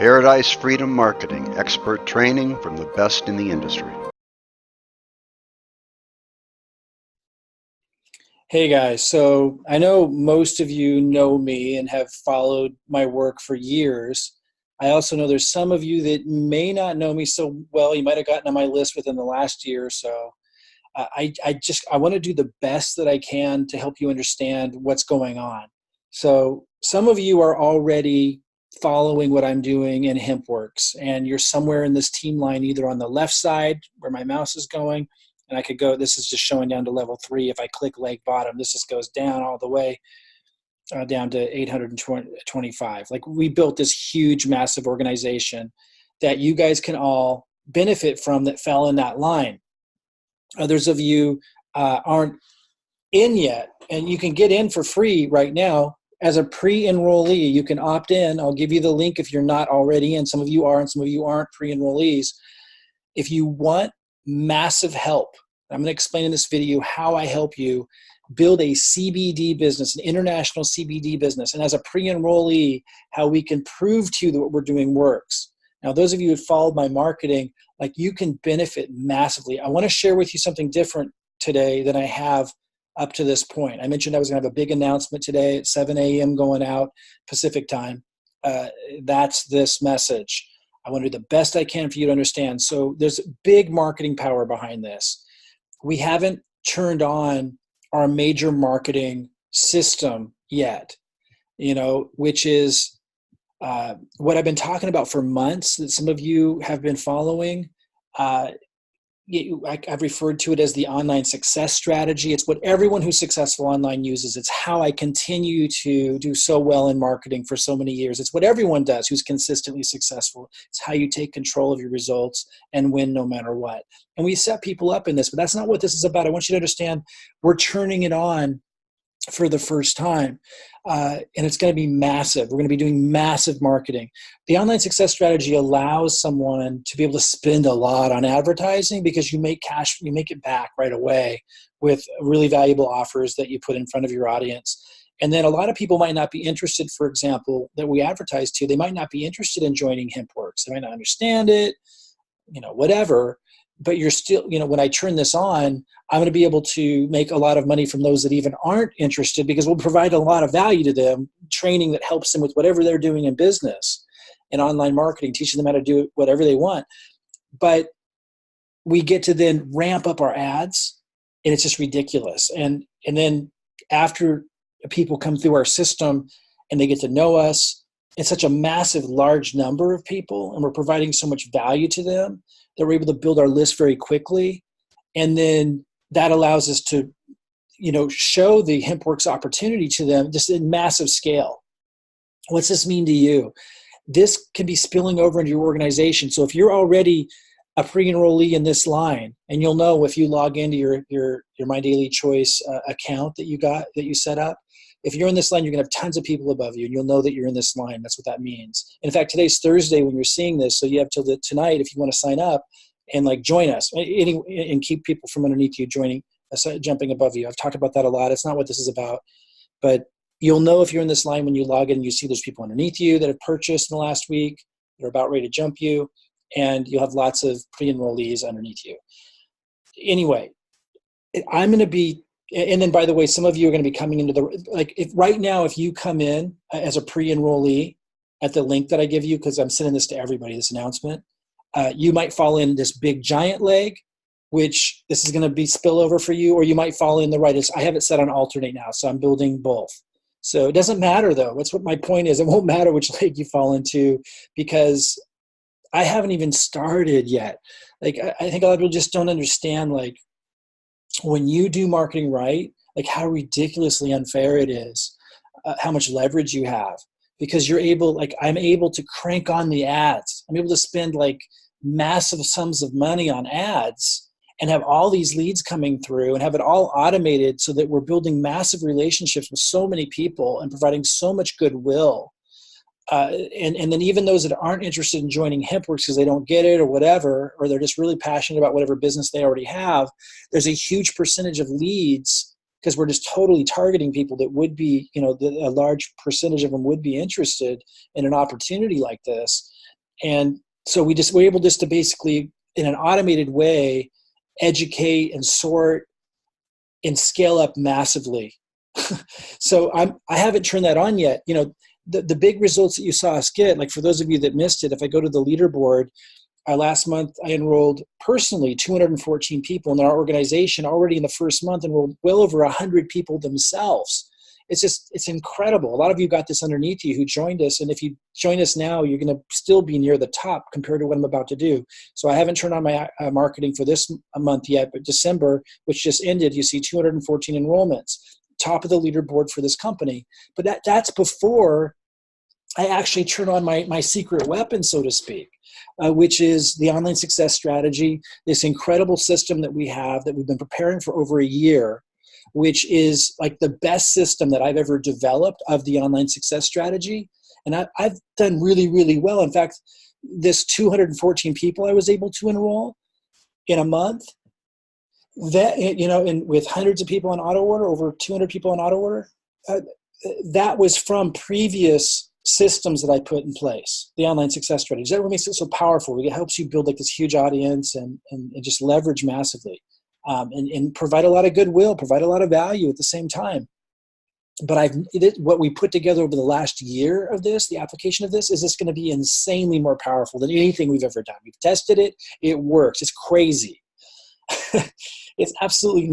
Paradise Freedom Marketing, expert training from the best in the industry. Hey guys, so I know most of you know me and have followed my work for years. I also know there's some of you that may not know me so well. You might have gotten on my list within the last year or so. I want to do the best that I can to help you understand what's going on. So some of you are already following what I'm doing in Hempworx, and you're somewhere in this team line, either on the left side where my mouse is going, and I could go, this is just showing down to level 3. If I click leg bottom, this just goes down all the way down to 825. Like, we built this huge, massive organization that you guys can all benefit from that fell in that line. Others of you aren't in yet, and you can get in for free right now as a pre-enrollee. You can opt in. I'll give you the link if you're not already in. Some of you are, and some of you aren't pre-enrollees. If you want massive help, I'm going to explain in this video how I help you build a CBD business, an international CBD business, and as a pre-enrollee, how we can prove to you that what we're doing works. Now, those of you who have followed my marketing, like, you can benefit massively. I want to share with you something different today than I have up to this point. I mentioned I was going to have a big announcement today at 7 a.m. going out Pacific time. That's this message. I want to do the best I can for you to understand. So there's big marketing power behind this. We haven't turned on our major marketing system yet, which is what I've been talking about for months, that some of you have been following. I've referred to it as the online success strategy. It's what everyone who's successful online uses. It's how I continue to do so well in marketing for so many years. It's what everyone does who's consistently successful. It's how you take control of your results and win no matter what. And we set people up in this, but that's not what this is about. I want you to understand we're turning it on for the first time. And it's going to be massive. We're going to be doing massive marketing. The online success strategy allows someone to be able to spend a lot on advertising because you make cash, you make it back right away with really valuable offers that you put in front of your audience. And then a lot of people might not be interested, for example, that we advertise to. They might not be interested in joining Hempworx. They might not understand it, whatever. But you're still, when I turn this on, I'm going to be able to make a lot of money from those that even aren't interested, because we'll provide a lot of value to them, training that helps them with whatever they're doing in business and online marketing, teaching them how to do whatever they want. But we get to then ramp up our ads, and it's just ridiculous. And then after people come through our system and they get to know us, it's such a massive, large number of people, and we're providing so much value to them that we're able to build our list very quickly. And then that allows us to, show the Hempworx opportunity to them just in massive scale. What's this mean to you? This can be spilling over into your organization. So if you're already a pre-enrollee in this line, and you'll know if you log into your MyDailyChoice account that you set up, if you're in this line, you're going to have tons of people above you, and you'll know that you're in this line. That's what that means. In fact, today's Thursday when you're seeing this, so you have till tonight if you want to sign up and join us and keep people from underneath you jumping above you. I've talked about that a lot. It's not what this is about, but you'll know if you're in this line when you log in and you see there's people underneath you that have purchased in the last week. They're about ready to jump you, and you'll have lots of pre-enrollees underneath you. Anyway, I'm going to be. And then, by the way, some of you are going to be coming into right now, if you come in as a pre-enrollee at the link that I give you, because I'm sending this to everybody, this announcement, you might fall in this big giant leg, which this is going to be spillover for you, or you might fall in the right. I have it set on alternate now, so I'm building both. So it doesn't matter, though. That's what my point is. It won't matter which leg you fall into, because I haven't even started yet. I think a lot of people just don't understand, when you do marketing right, how ridiculously unfair it is, how much leverage you have, because you're able, I'm able to crank on the ads. I'm able to spend massive sums of money on ads and have all these leads coming through and have it all automated so that we're building massive relationships with so many people and providing so much goodwill. And then even those that aren't interested in joining Hempworx because they don't get it or whatever, or they're just really passionate about whatever business they already have, there's a huge percentage of leads because we're just totally targeting people that would be, a large percentage of them would be interested in an opportunity like this. And so we're able just to basically, in an automated way, educate and sort and scale up massively. So I haven't turned that on yet. The big results that you saw us get, like for those of you that missed it, if I go to the leaderboard, last month I enrolled personally 214 people, and our organization already in the first month enrolled well over 100 people themselves. It's incredible. A lot of you got this underneath you who joined us, and if you join us now, you're going to still be near the top compared to what I'm about to do. So I haven't turned on my marketing for this month yet, but December, which just ended, you see 214 enrollments, top of the leaderboard for this company. But that's before I actually turn on my secret weapon, so to speak, which is the online success strategy, this incredible system that we have that we've been preparing for over a year, which is like the best system that I've ever developed of the online success strategy. And I've done really, really well. In fact, this 214 people I was able to enroll in a month, that, and with hundreds of people on auto order, over 200 people on auto order, that was from previous systems that I put in place, the online success strategy. That makes it so powerful. It helps you build like this huge audience and just leverage massively, and provide a lot of goodwill, provide a lot of value at the same time. But what we put together over the last year of this, the application of this, is just going to be insanely more powerful than anything we've ever done. We've tested it. It works. It's crazy. It's absolutely,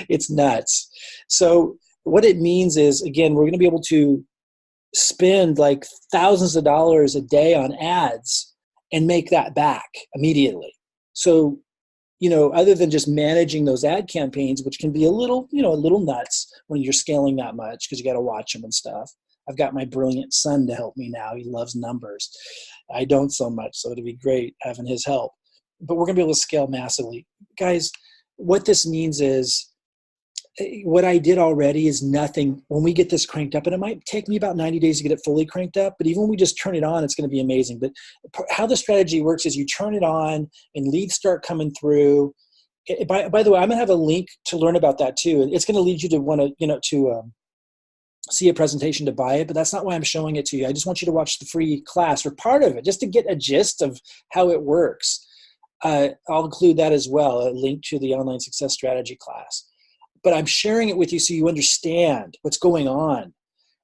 it's nuts. So what it means is, again, we're going to be able to spend like thousands of dollars a day on ads and make that back immediately. So, other than just managing those ad campaigns, which can be a little nuts when you're scaling that much because you got to watch them and stuff. I've got my brilliant son to help me now. He loves numbers. I don't so much, so it'd be great having his help. But we're going to be able to scale massively. Guys, what this means is, what I did already is nothing. When we get this cranked up, and it might take me about 90 days to get it fully cranked up, but even when we just turn it on, it's going to be amazing. But how the strategy works is you turn it on and leads start coming through. By the way, I'm going to have a link to learn about that too. It's going to lead you to want to, see a presentation to buy it, but that's not why I'm showing it to you. I just want you to watch the free class or part of it just to get a gist of how it works. I'll include that as well, a link to the online success strategy class. But I'm sharing it with you so you understand what's going on,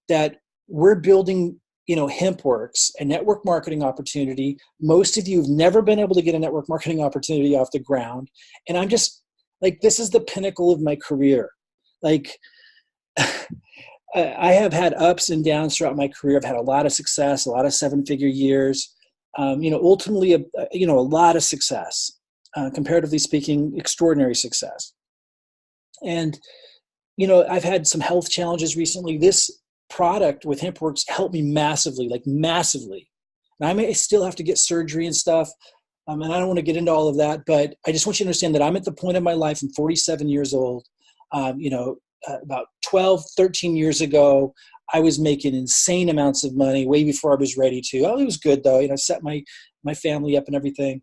that we're building, Hempworx, a network marketing opportunity. Most of you have never been able to get a network marketing opportunity off the ground. And I'm just like, this is the pinnacle of my career. Like, I have had ups and downs throughout my career. I've had a lot of success, a lot of 7-figure years, ultimately, a lot of success, comparatively speaking, extraordinary success. And, I've had some health challenges recently. This product with Hempworx helped me massively, like massively. And I may still have to get surgery and stuff. And I don't want to get into all of that, but I just want you to understand that I'm at the point in my life, I'm 47 years old. About 12, 13 years ago, I was making insane amounts of money way before I was ready to. Oh, it was good though. Set my family up and everything.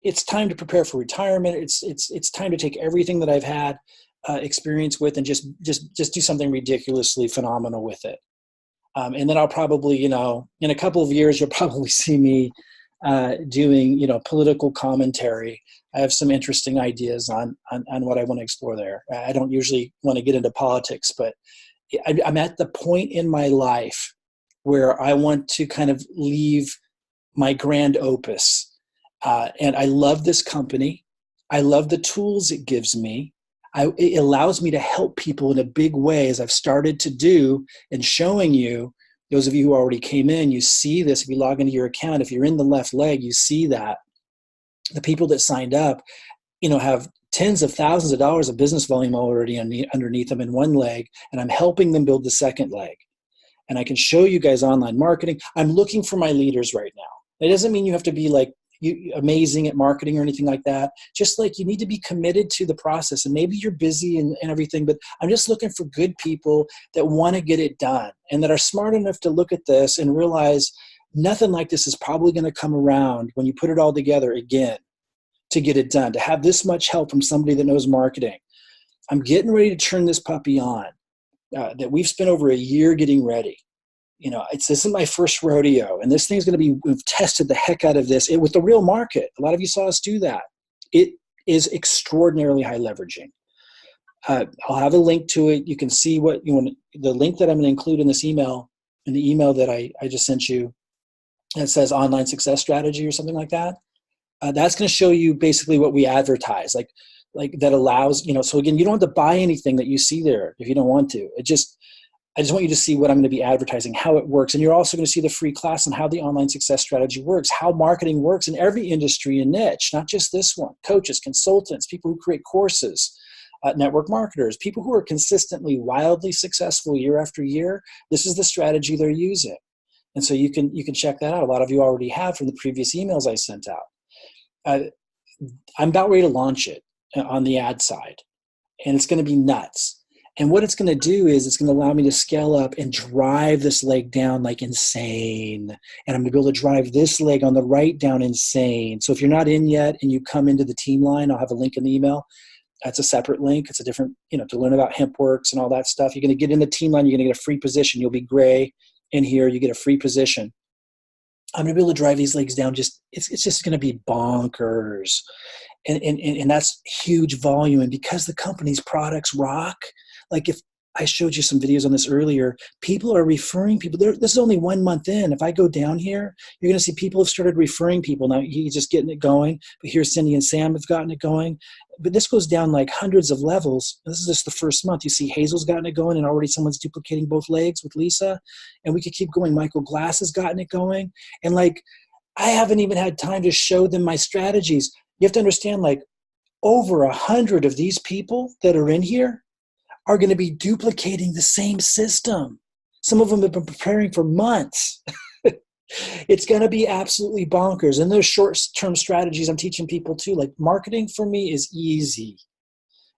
It's time to prepare for retirement. It's time to take everything that I've had experience with and just do something ridiculously phenomenal with it. And then I'll probably, in a couple of years, you'll probably see me doing, political commentary. I have some interesting ideas on what I want to explore there. I don't usually want to get into politics, but I'm at the point in my life where I want to kind of leave my grand opus. And I love this company. I love the tools it gives me. It allows me to help people in a big way, as I've started to do, and showing you, those of you who already came in, you see this. If you log into your account, if you're in the left leg, you see that the people that signed up, have tens of thousands of dollars of business volume already underneath them in one leg, and I'm helping them build the second leg. And I can show you guys online marketing. I'm looking for my leaders right now. It doesn't mean you have to be like amazing at marketing or anything like that. Just like you need to be committed to the process, and maybe you're busy and everything, but I'm just looking for good people that want to get it done and that are smart enough to look at this and realize nothing like this is probably going to come around when you put it all together again to get it done, to have this much help from somebody that knows marketing. I'm getting ready to turn this puppy on, that we've spent over a year getting ready. this isn't my first rodeo, and this thing's going to be, we've tested the heck out of this with the real market. A lot of you saw us do that. It is extraordinarily high leveraging. I'll have a link to it. You can see what you want. The link that I'm going to include in this email, in the email that I just sent you, that says online success strategy or something like that. That's going to show you basically what we advertise, like that allows, so again, you don't have to buy anything that you see there if you don't want to. I just want you to see what I'm going to be advertising, how it works. And you're also going to see the free class on how the online success strategy works, how marketing works in every industry and niche, not just this one. Coaches, consultants, people who create courses, network marketers, people who are consistently wildly successful year after year. This is the strategy they're using. And so you can check that out. A lot of you already have from the previous emails I sent out. I'm about ready to launch it on the ad side, and it's going to be nuts. And what it's going to do is it's going to allow me to scale up and drive this leg down like insane. And I'm going to be able to drive this leg on the right down insane. So if you're not in yet and you come into the team line, I'll have a link in the email. That's a separate link. It's a different, to learn about Hempworx and all that stuff. You're going to get in the team line. You're going to get a free position. You'll be gray in here. You get a free position. I'm going to be able to drive these legs down. It's just going to be bonkers. And that's huge volume. And because the company's products rock, like if I showed you some videos on this earlier, people are referring people. This is only 1 month in. If I go down here, you're going to see people have started referring people. Now he's just getting it going. But here Cindy and Sam have gotten it going. But this goes down like hundreds of levels. This is just the first month. You see Hazel's gotten it going, and already someone's duplicating both legs with Lisa. And we could keep going. Michael Glass has gotten it going. And like, I haven't even had time to show them my strategies. You have to understand, like, over 100 of these people that are in here are going to be duplicating the same system. Some of them have been preparing for months. It's going to be absolutely bonkers. And there's short-term strategies I'm teaching people too. Like, marketing for me is easy.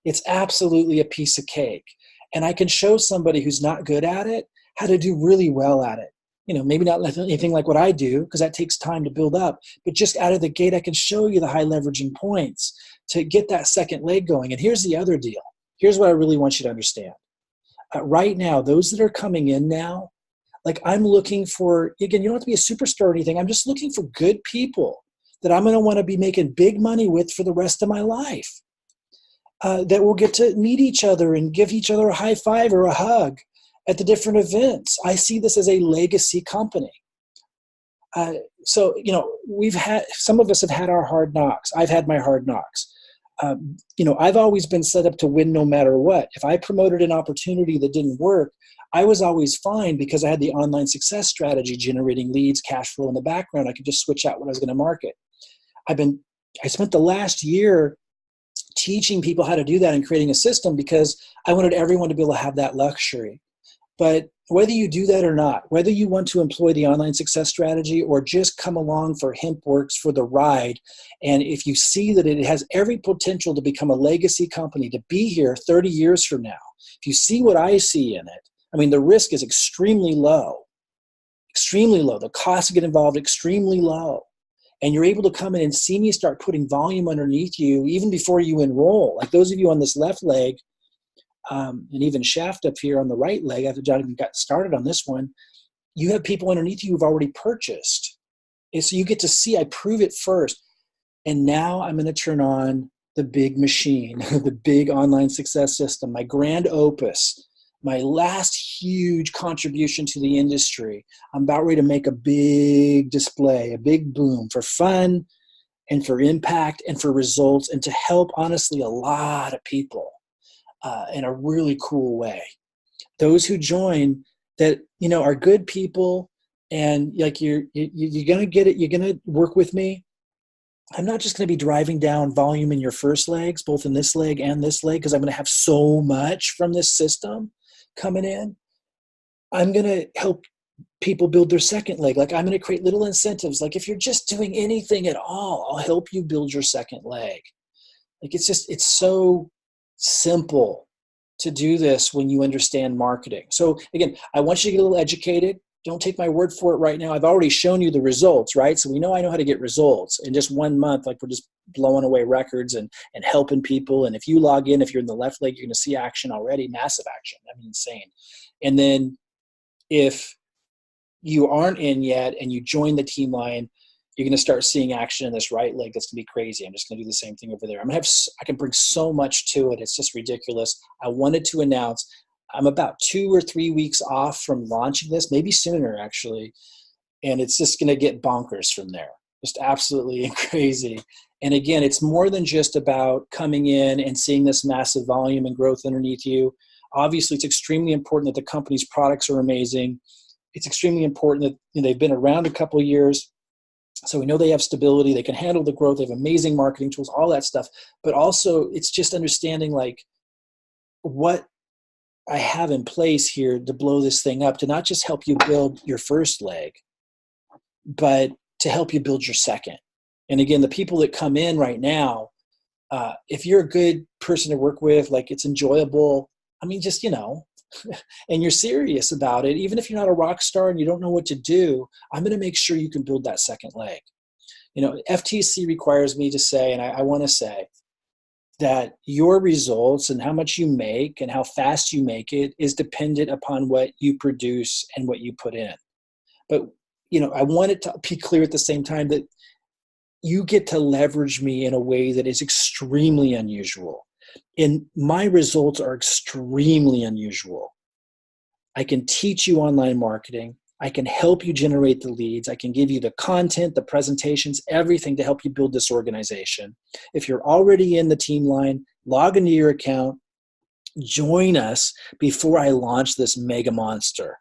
It's absolutely a piece of cake. And I can show somebody who's not good at it how to do really well at it. Maybe not anything like what I do, because that takes time to build up. But just out of the gate, I can show you the high leveraging points to get that second leg going. And here's the other deal. Here's what I really want you to understand. Right now, those that are coming in now, like, I'm looking for, again, you don't have to be a superstar or anything. I'm just looking for good people that I'm going to want to be making big money with for the rest of my life, that will get to meet each other and give each other a high five or a hug at the different events. I see this as a legacy company. So, some of us have had our hard knocks. I've had my hard knocks. I've always been set up to win no matter what. If I promoted an opportunity that didn't work, I was always fine because I had the online success strategy generating leads, cash flow in the background. I could just switch out what I was going to market. I spent the last year teaching people how to do that and creating a system because I wanted everyone to be able to have that luxury. But whether you do that or not, whether you want to employ the online success strategy or just come along for Hempworx for the ride, and if you see that it has every potential to become a legacy company, to be here 30 years from now, if you see what I see in it, I mean, the risk is extremely low. Extremely low. The cost to get involved, extremely low. And you're able to come in and see me start putting volume underneath you even before you enroll. Like those of you on this left leg, and even Shaft up here on the right leg, after John even got started on this one, you have people underneath you who've already purchased. And so you get to see, I prove it first. And now I'm going to turn on the big machine, the big online success system, my grand opus, my last huge contribution to the industry. I'm about ready to make a big display, a big boom for fun and for impact and for results and to help, honestly, a lot of people in a really cool way. Those who join that, are good people and like you're going to get it. You're going to work with me. I'm not just going to be driving down volume in your first legs, both in this leg and this leg, because I'm going to have so much from this system coming in. I'm going to help people build their second leg. Like I'm going to create little incentives. Like if you're just doing anything at all, I'll help you build your second leg. Like it's so simple to do this when you understand marketing. So again, I want you to get a little educated. Don't take my word for it right now. I've already shown you the results, right? So we know I know how to get results in just 1 month. Like we're just blowing away records and helping people. And if you log in, if you're in the left leg, you're going to see action already, massive action. I mean, insane. And then if you aren't in yet and you join the team line, you're going to start seeing action in this right leg. That's going to be crazy. I'm just going to do the same thing over there. I can bring so much to it. It's just ridiculous. I wanted to announce I'm about 2 or 3 weeks off from launching this, maybe sooner actually. And it's just going to get bonkers from there. Just absolutely crazy. And again, it's more than just about coming in and seeing this massive volume and growth underneath you. Obviously, it's extremely important that the company's products are amazing. It's extremely important that they've been around a couple of years. So we know they have stability. They can handle the growth. They have amazing marketing tools, all that stuff. But also, it's just understanding like what I have in place here to blow this thing up, to not just help you build your first leg, but to help you build your second. And again, the people that come in right now, if you're a good person to work with, like it's enjoyable, I mean, just, and you're serious about it, even if you're not a rock star and you don't know what to do, I'm going to make sure you can build that second leg. FTC requires me to say, and I want to say, that your results and how much you make and how fast you make it is dependent upon what you produce and what you put in. But, I want it to be clear at the same time that you get to leverage me in a way that is extremely unusual. And my results are extremely unusual. I can teach you online marketing. I can help you generate the leads. I can give you the content, the presentations, everything to help you build this organization. If you're already in the team line, log into your account, join us before I launch this mega monster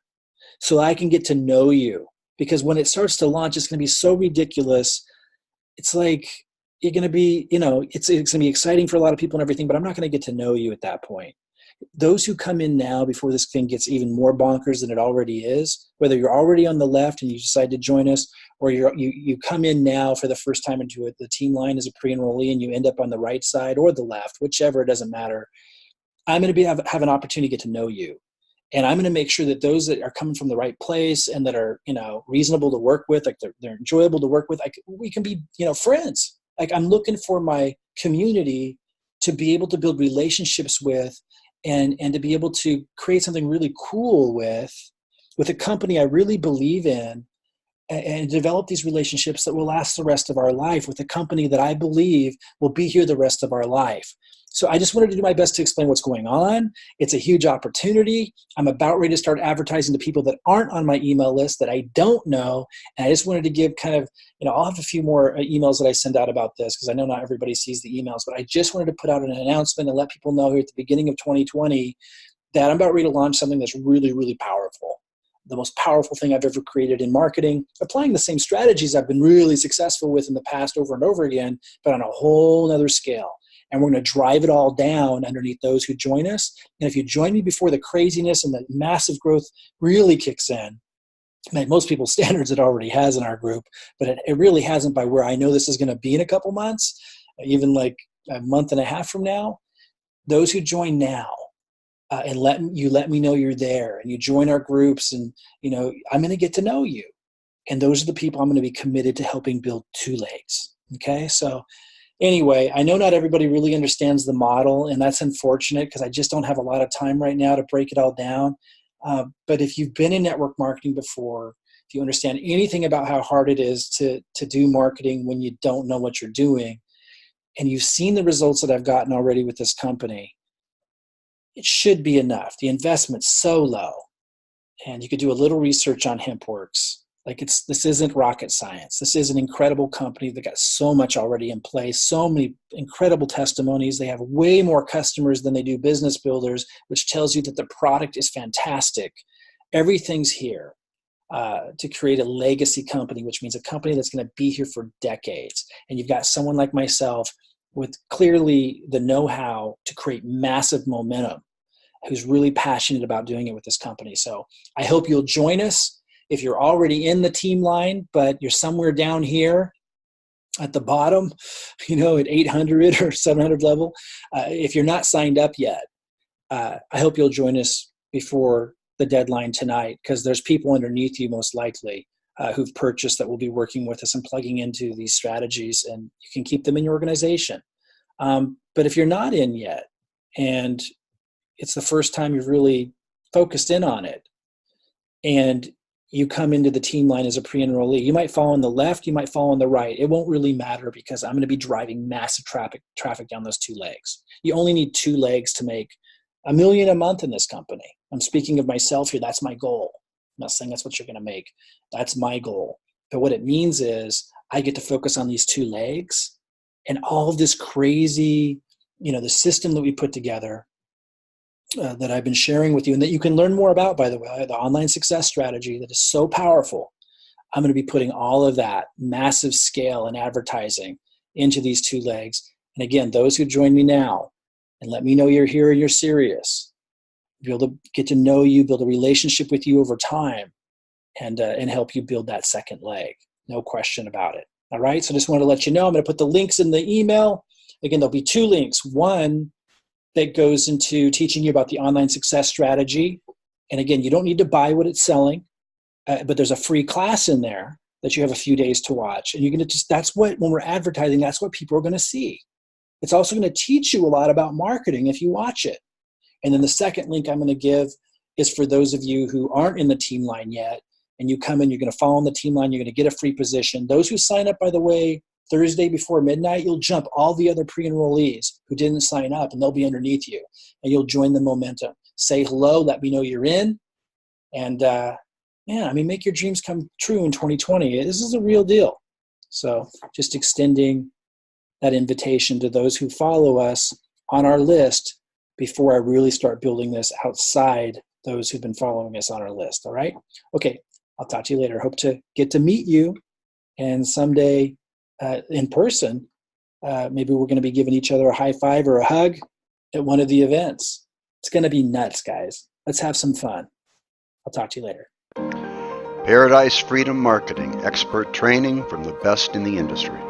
so I can get to know you. Because when it starts to launch, it's going to be so ridiculous. It's like you're going to be, it's going to be exciting for a lot of people and everything, but I'm not going to get to know you at that point. Those who come in now before this thing gets even more bonkers than it already is, whether you're already on the left and you decide to join us, or you come in now for the first time into the team line as a pre-enrollee and you end up on the right side or the left, whichever, it doesn't matter. I'm going to have an opportunity to get to know you. And I'm going to make sure that those that are coming from the right place and that are, reasonable to work with, like they're enjoyable to work with, we can be, friends. Like I'm looking for my community to be able to build relationships with and to be able to create something really cool with a company I really believe in, and develop these relationships that will last the rest of our life with a company that I believe will be here the rest of our life. So I just wanted to do my best to explain what's going on. It's a huge opportunity. I'm about ready to start advertising to people that aren't on my email list that I don't know. And I just wanted to give kind of, I'll have a few more emails that I send out about this because I know not everybody sees the emails, but I just wanted to put out an announcement and let people know here at the beginning of 2020 that I'm about ready to launch something that's really, really powerful. The most powerful thing I've ever created in marketing, applying the same strategies I've been really successful with in the past over and over again, but on a whole nother scale. And we're going to drive it all down underneath those who join us. And if you join me before the craziness and the massive growth really kicks in, most people's standards it already has in our group, but it really hasn't by where I know this is going to be in a couple months, even like a month and a half from now. Those who join now, and let me know you're there and you join our groups and, I'm going to get to know you. And those are the people I'm going to be committed to helping build two legs. Okay. So anyway, I know not everybody really understands the model, and that's unfortunate because I just don't have a lot of time right now to break it all down. But if you've been in network marketing before, if you understand anything about how hard it is to do marketing when you don't know what you're doing, and you've seen the results that I've gotten already with this company, it should be enough. The investment's so low. And you could do a little research on Hempworx. This isn't rocket science. This is an incredible company that got so much already in place, so many incredible testimonies. They have way more customers than they do business builders, which tells you that the product is fantastic. Everything's here to create a legacy company, which means a company that's going to be here for decades. And you've got someone like myself with clearly the know-how to create massive momentum, who's really passionate about doing it with this company. So I hope you'll join us. If you're already in the team line, but you're somewhere down here at the bottom, at 800 or 700 level, if you're not signed up yet, I hope you'll join us before the deadline tonight, because there's people underneath you most likely who've purchased that will be working with us and plugging into these strategies, and you can keep them in your organization. But if you're not in yet, and it's the first time you've really focused in on it, and you come into the team line as a pre-enrollee. You might fall on the left, you might fall on the right. It won't really matter because I'm going to be driving massive traffic down those two legs. You only need two legs to make $1 million a month in this company. I'm speaking of myself here. That's my goal. I'm not saying that's what you're going to make. That's my goal. But what it means is I get to focus on these two legs and all of this crazy, the system that we put together that I've been sharing with you and that you can learn more about, by the way, the online success strategy that is so powerful. I'm going to be putting all of that massive scale and advertising into these two legs. And again, those who join me now and let me know you're here and you're serious, be able to get to know you, build a relationship with you over time, and help you build that second leg. No question about it. All right. So I just wanted to let you know, I'm going to put the links in the email. Again, there'll be two links. One that goes into teaching you about the online success strategy. And again, you don't need to buy what it's selling, but there's a free class in there that you have a few days to watch. And you're going to that's what, when we're advertising, that's what people are going to see. It's also going to teach you a lot about marketing if you watch it. And then the second link I'm going to give is for those of you who aren't in the team line yet, and you come in, you're going to follow on the team line, you're going to get a free position. Those who sign up, by the way, Thursday before midnight, you'll jump all the other pre-enrollees who didn't sign up, and they'll be underneath you, and you'll join the momentum. Say hello, let me know you're in, and make your dreams come true in 2020. This is a real deal. So just extending that invitation to those who follow us on our list before I really start building this outside those who've been following us on our list. All right? Okay, I'll talk to you later. Hope to get to meet you, and someday in person, maybe we're going to be giving each other a high five or a hug at one of the events. It's going to be nuts, guys. Let's have some fun. I'll talk to you later. Paradise Freedom Marketing, expert training from the best in the industry.